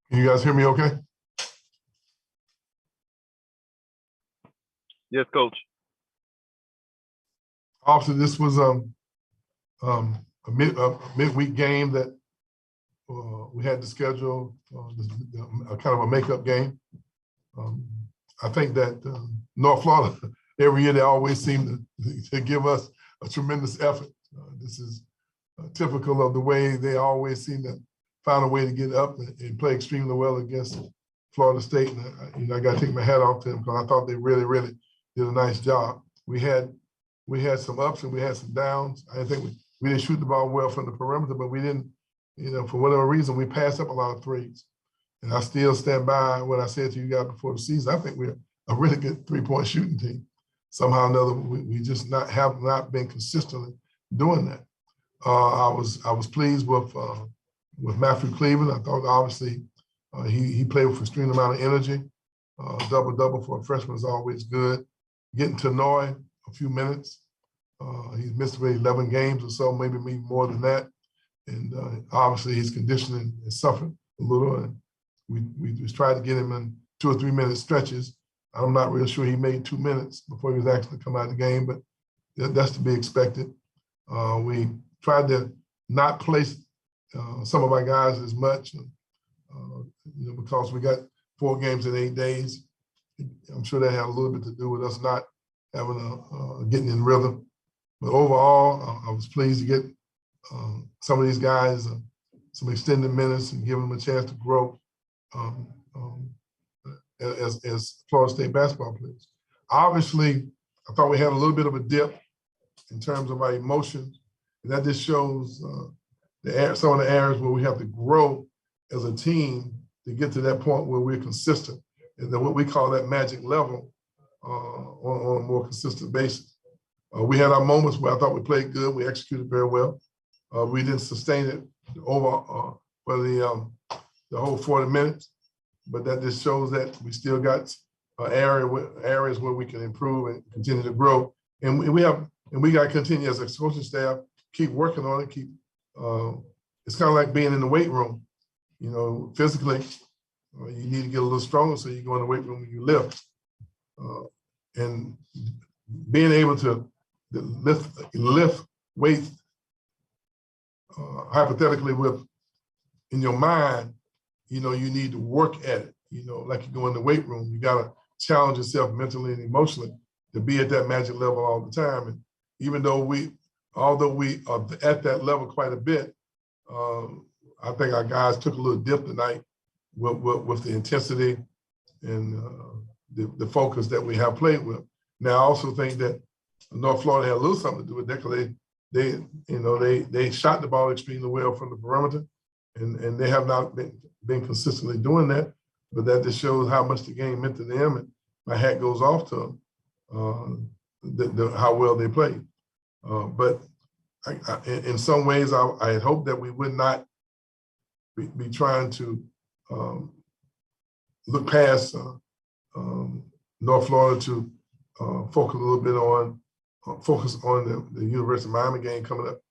Can you guys hear me okay? Yes, Coach. Obviously, this was a midweek game that we had to schedule, a kind of a makeup game. I think that North Florida, every year they always seem to give us a tremendous effort. This is typical of the way they always seem to find a way to get up and play extremely well against Florida State. And I got to take my hat off to them because I thought they really did a nice job. We had some ups and we had some downs. I think we didn't shoot the ball well from the perimeter, but we didn't, for whatever reason, we passed up a lot of threes. And I still stand by what I said to you guys before the season. I think we're a really good three-point shooting team. Somehow or another, we just have not been consistently doing that. I was pleased with Matthew Cleveland. I thought obviously he played with an extreme amount of energy. Double-double for a freshman is always good. Getting to Noy a few minutes. He's missed maybe 11 games or so, maybe more than that. And obviously his conditioning has suffered a little. And we just tried to get him in 2 or 3 minute stretches. I'm not real sure he made 2 minutes before he was actually come out of the game, but that's to be expected. We tried to not place some of our guys as much, because we got 4 games in 8 days. I'm sure that had a little bit to do with us not having getting in rhythm. But overall, I was pleased to get some of these guys some extended minutes and give them a chance to grow as Florida State basketball players. Obviously, I thought we had a little bit of a dip in terms of our emotions, and that just shows some of the areas where we have to grow as a team to get to that point where we're consistent, and then what we call that magic level on a more consistent basis. We had our moments where I thought we played good, we executed very well. We didn't sustain it over for the whole 40 minutes, but that just shows that we still got areas where we can improve and continue to grow. And we got to continue as a coaching staff, keep working on it. It's kind of like being in the weight room. Physically, you need to get a little stronger, so you go in the weight room and you lift. And being able to lift weights hypothetically in your mind, you need to work at it. Like you go in the weight room, you got to challenge yourself mentally and emotionally to be at that magic level all the time. And even though although we are at that level quite a bit, I think our guys took a little dip tonight with the intensity and the focus that we have played with. Now, I also think that North Florida had a little something to do with that because they shot the ball extremely well from the perimeter, and they have not been consistently doing that. But that just shows how much the game meant to them, and my hat goes off to them, how well they played. But in some ways, I had hoped that we would not be trying to look past North Florida to focus a little bit on the University of Miami game coming up.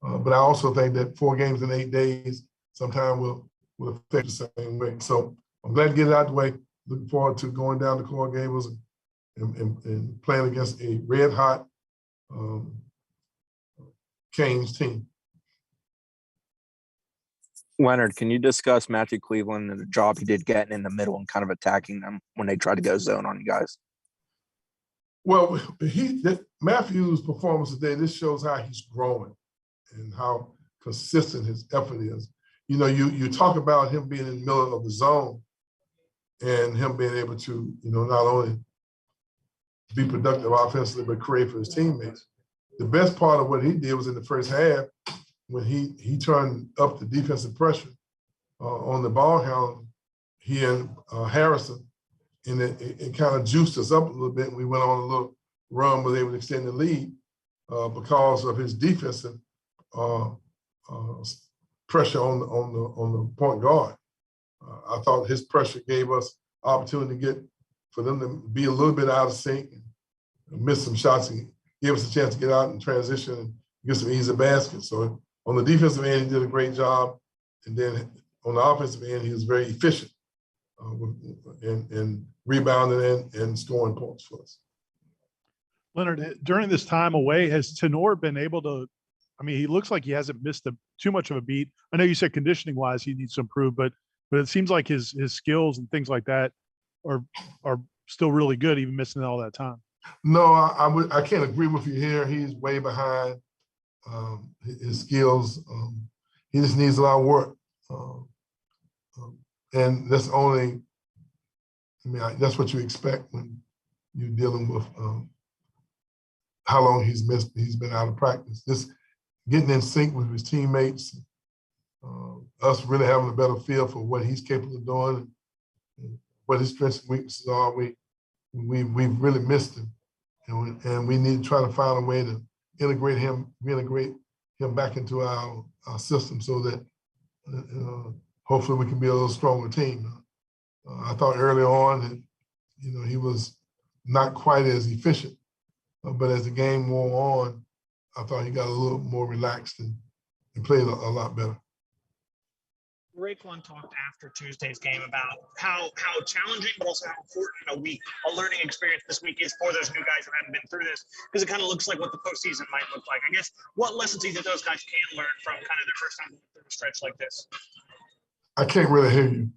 But I also think that 4 games in 8 days sometime will affect the same way. So I'm glad to get it out of the way. Looking forward to going down to Coral Gables and playing against a red-hot Canes team. Leonard, can you discuss Matthew Cleveland and the job he did getting in the middle and kind of attacking them when they tried to go zone on you guys? Well, Matthew's performance today, this shows how he's growing and how consistent his effort is. You talk about him being in the middle of the zone and him being able to, not only be productive offensively, but create for his teammates. The best part of what he did was in the first half when he turned up the defensive pressure on the ball handler, he and Harrison, and it kind of juiced us up a little bit. And we went on a little run, was able to extend the lead because of his defensive pressure on the point guard. I thought his pressure gave us opportunity for them to be a little bit out of sync and miss some shots and give us a chance to get out and transition and get some easy baskets. So on the defensive end, he did a great job. And then on the offensive end, he was very efficient in rebounding and scoring points for us. Leonard, during this time away, has Tenor been able to? I mean, he looks like he hasn't missed too much of a beat. I know you said conditioning wise he needs to improve, but it seems like his skills and things like that are still really good, even missing all that time. No, I can't agree with you here. He's way behind his skills. He just needs a lot of work, and that's only. I mean, that's what you expect when you're dealing with how long he's missed. He's been out of practice. Just getting in sync with his teammates, us really having a better feel for what he's capable of doing, and what his strengths and weaknesses are. We've really missed him, and we need to try to find a way to reintegrate him back into our system so that hopefully we can be a little stronger team. I thought early on that he was not quite as efficient, but as the game wore on, I thought he got a little more relaxed and played a lot better. Raekwon talked after Tuesday's game about how challenging, but also how important a learning experience this week is for those new guys who haven't been through this, because it kind of looks like what the postseason might look like. I guess, what lessons do you think those guys can learn from kind of their first time through a stretch like this? I can't really hear you.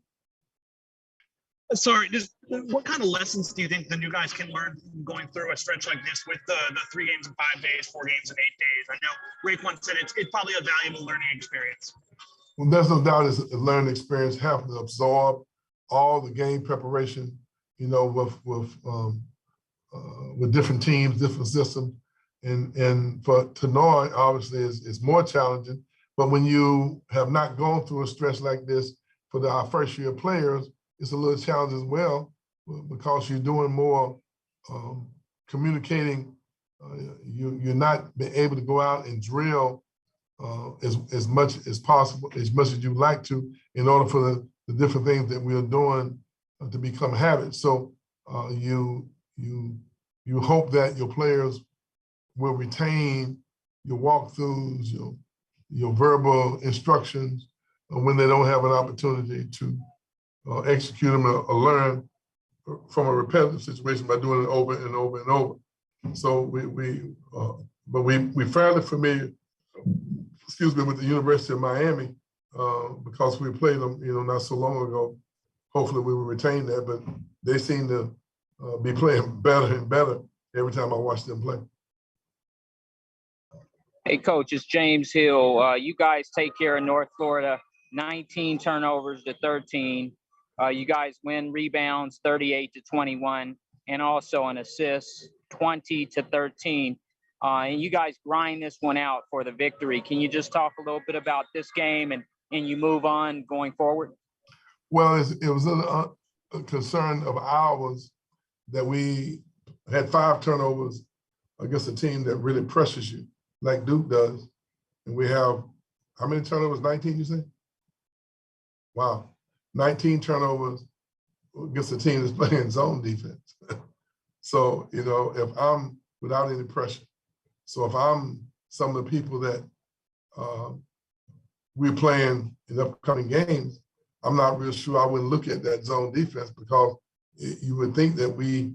Sorry, just what kind of lessons do you think the new guys can learn going through a stretch like this with the 3 games in 5 days, 4 games in 8 days? I know Raekwon said it's probably a valuable learning experience. Well, there's no doubt it's a learning experience, having to absorb all the game preparation, with different teams, different systems. And for Tenor, obviously, is more challenging. But when you have not gone through a stretch like this for our first year players, it's a little challenge as well, because you're doing more communicating. You're not being able to go out and drill as much as possible, as much as you'd like to, in order for the different things that we're doing to become habits. So you hope that your players will retain your walkthroughs, your verbal instructions when they don't have an opportunity to execute them or learn from a repetitive situation by doing it over and over and over. So we're fairly familiar, with the University of Miami because we played them, not so long ago. Hopefully we will retain that, but they seem to be playing better and better every time I watch them play. Hey, Coach, it's James Hill. You guys take care of North Florida, 19 turnovers to 13. You guys win rebounds 38-21, and also an assist 20-13. And you guys grind this one out for the victory. Can you just talk a little bit about this game and you move on going forward? Well, it was a concern of ours that we had 5 turnovers against a team that really pressures you, like Duke does. And we have, how many turnovers? 19, you say? Wow. 19 turnovers against a team that's playing zone defense. So, if I'm without any pressure, so if I'm some of the people that we're playing in upcoming games, I'm not real sure I wouldn't look at that zone defense, because you would think that we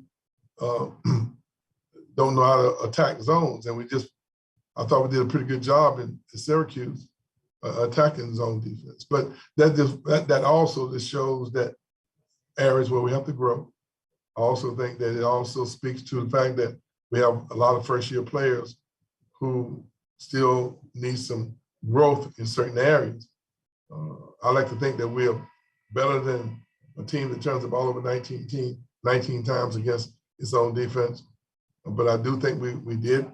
don't know how to attack zones. And I thought we did a pretty good job in Syracuse attacking zone defense. But that also just shows that areas where we have to grow. I also think that it also speaks to the fact that we have a lot of first-year players who still need some growth in certain areas. I like to think that we're better than a team that turns the ball over 19 times against its own defense. But I do think we did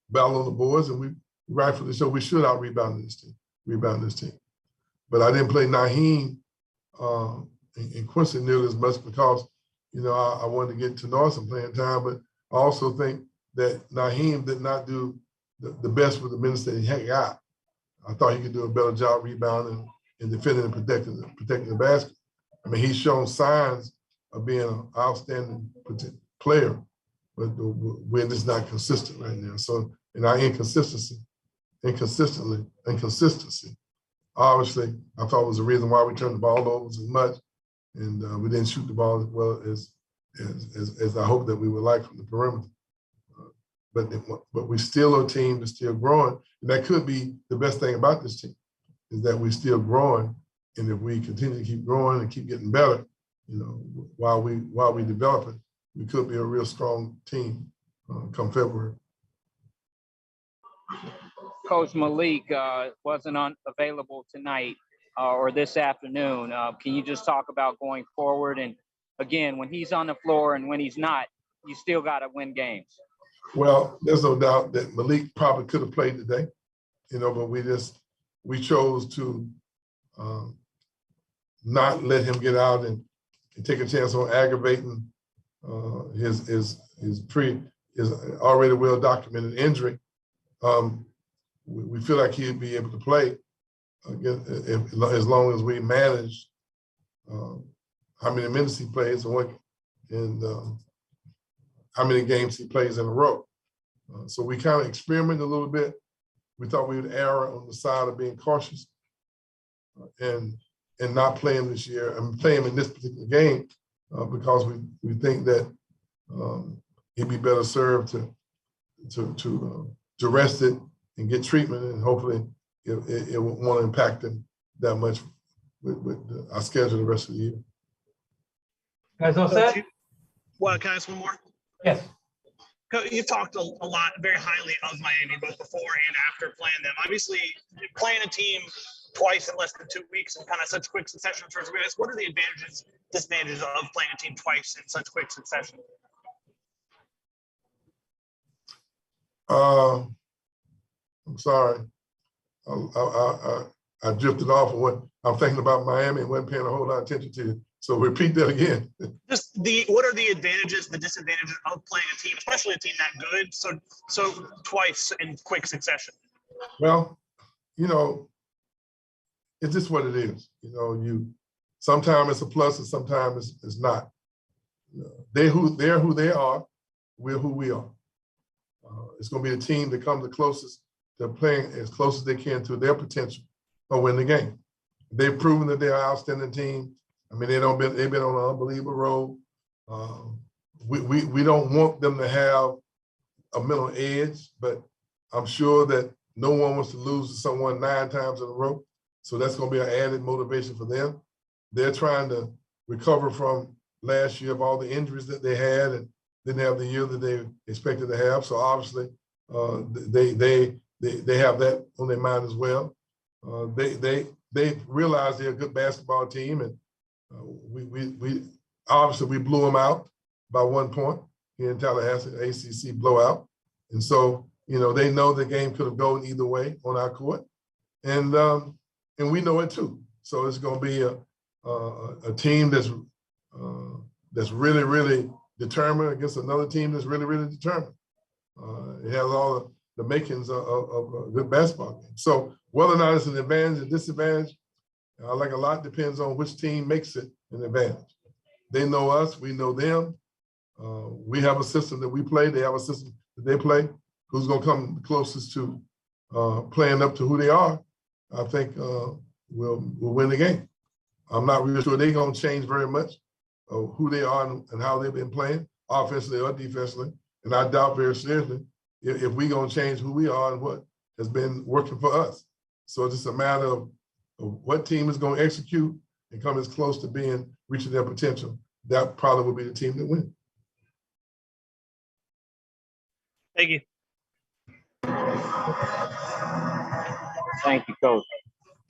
battle on the boards, and we rightfully so. We should out-rebound this team. But I didn't play Naheem and Quincy nearly as much because, I wanted to get to know some playing time. But I also think that Naheem did not do the best with the minutes that he had got. I thought he could do a better job rebounding and defending and protecting the basket. I mean, he's shown signs of being an outstanding player, but we're just not consistent right now. So in our inconsistency obviously, I thought was the reason why we turned the ball over as much, and we didn't shoot the ball as well as I hope that we would like from the perimeter. But we're still a team that's still growing, and that could be the best thing about this team is that we're still growing, and if we continue to keep growing and keep getting better, while we develop it, we could be a real strong team come February. Coach Malik wasn't available tonight or this afternoon. Can you just talk about going forward? And again, when he's on the floor and when he's not, you still got to win games. Well, there's no doubt that Malik probably could have played today, but we chose to not let him get out and take a chance on aggravating his already well documented injury. We feel like he'd be able to play as long as we manage how many minutes he plays and how many games he plays in a row. So we kind of experimented a little bit. We thought we would err on the side of being cautious and not playing this year and playing in this particular game because we think that he'd be better served to rest it and get treatment, and hopefully it won't impact him that much with our schedule the rest of the year. Guys all set? Well, can I ask one more? Yes. You talked a lot, very highly of Miami, both before and after playing them. Obviously, playing a team twice in less than 2 weeks in kind of such quick succession in terms of guys, what are the advantages, disadvantages of playing a team twice in such quick succession? I'm sorry. I drifted off of what I'm thinking about Miami and wasn't paying a whole lot of attention to you. So repeat that again. Just what are the advantages, the disadvantages of playing a team, especially a team that good, so twice in quick succession? Well, it's just what it is. Sometimes it's a plus and sometimes it's not. They're who they are. We're who we are. It's going to be a team that comes the closest. They're playing as close as they can to their potential or win the game. They've proven that they're an outstanding team. I mean, they've been on an unbelievable road. We don't want them to have a mental edge, but I'm sure that no one wants to lose to someone 9 times in a row. So that's going to be an added motivation for them. They're trying to recover from last year of all the injuries that they had and didn't have the year that they expected to have. So obviously, they have that on their mind as well. They realize they're a good basketball team, and we obviously blew them out by 1 point here in Tallahassee, ACC blowout, and so they know the game could have gone either way on our court, and we know it too. So it's going to be a team that's really, really determined against another team that's really, really determined. It has all the makings of a good basketball game. So whether or not it's an advantage or disadvantage, like a lot depends on which team makes it an advantage. They know us, we know them. We have a system that we play, they have a system that they play. Who's going to come closest to playing up to who they are, I think we'll win the game. I'm not really sure they're going to change very much of who they are and how they've been playing, offensively or defensively. And I doubt very seriously if we're going to change who we are and what has been working for us. So it's just a matter of what team is going to execute and come as close to reaching their potential. That probably will be the team that wins. Thank you. Thank you, Coach.